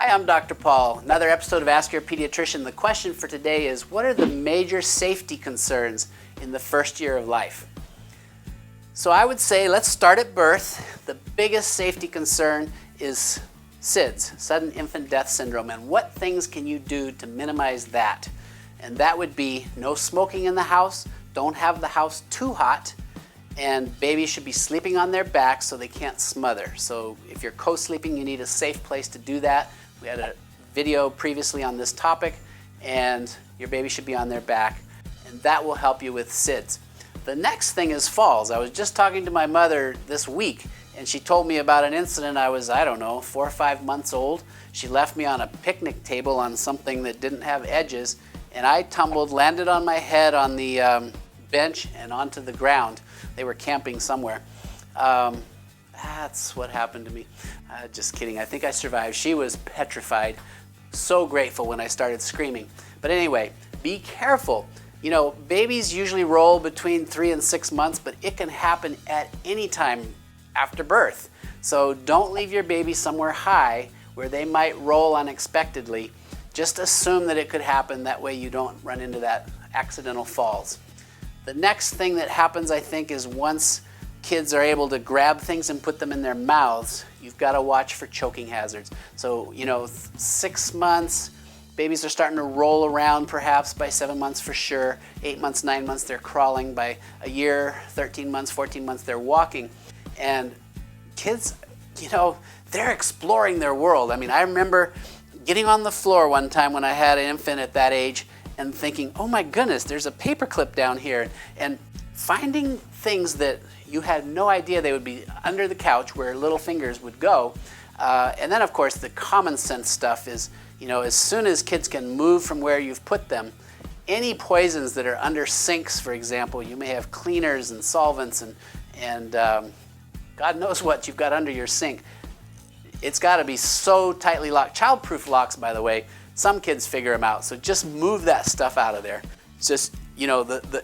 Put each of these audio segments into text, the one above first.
Hi, I'm Dr. Paul. Another episode of Ask Your Pediatrician. The question for today is, what are the major safety concerns in the first year of life? So I would say let's start at birth. The biggest safety concern is SIDS, Sudden Infant Death Syndrome, and what things can you do to minimize that? And that would be no smoking in the house, don't have the house too hot, and babies should be sleeping on their back so they can't smother. So if you're co-sleeping, you need a safe place to do that. We had a video previously on this topic, and your baby should be on their back, and that will help you with SIDS. The next thing is falls. I was just talking to my mother this week, and she told me about an incident. I was, 4 or 5 months old. She left me on a picnic table on something that didn't have edges, and I tumbled, landed on my head on the bench and onto the ground. They were camping somewhere. That's what happened to me. Just kidding, I think I survived. She was petrified. So grateful when I started screaming. But anyway, be careful. You know, babies usually roll between 3 and 6 months, but it can happen at any time after birth. So don't leave your baby somewhere high where they might roll unexpectedly. Just assume that it could happen. That way you don't run into that accidental falls. The next thing that happens, I think, is once kids are able to grab things and put them in their mouths, you've got to watch for choking hazards. So, 6 months, babies are starting to roll around perhaps by 7 months for sure. 8 months, 9 months, they're crawling. By a year, 13 months, 14 months, they're walking. And kids, they're exploring their world. I mean, I remember getting on the floor one time when I had an infant at that age and thinking, oh my goodness, there's a paperclip down here. And finding things that you had no idea they would be under the couch where little fingers would go. And then, of course, the common sense stuff is, as soon as kids can move from where you've put them, any poisons that are under sinks, for example, you may have cleaners and solvents and God knows what you've got under your sink. It's got to be so tightly locked. Child-proof locks, by the way, some kids figure them out. So just move that stuff out of there. It's just,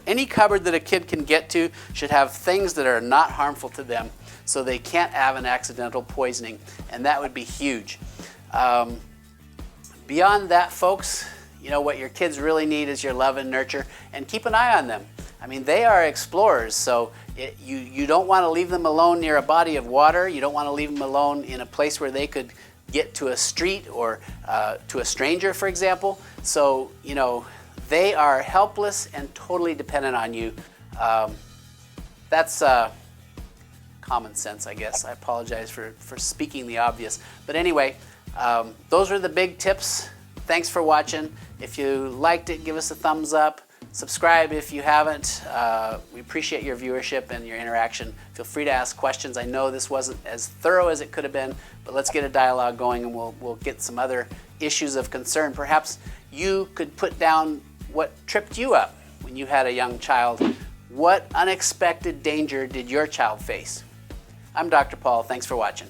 any cupboard that a kid can get to should have things that are not harmful to them so they can't have an accidental poisoning, and that would be huge. Beyond that, folks, what your kids really need is your love and nurture, and keep an eye on them. I mean, they are explorers, so you don't want to leave them alone near a body of water. You don't want to leave them alone in a place where they could get to a street or to a stranger, for example. So, they are helpless and totally dependent on you. That's common sense, I guess. I apologize for speaking the obvious. But anyway, those were the big tips. Thanks for watching. If you liked it, give us a thumbs up. Subscribe if you haven't. We appreciate your viewership and your interaction. Feel free to ask questions. I know this wasn't as thorough as it could have been, but let's get a dialogue going and we'll get some other issues of concern. Perhaps you could put down what tripped you up when you had a young child. What unexpected danger did your child face? I'm Dr. Paul. Thanks for watching.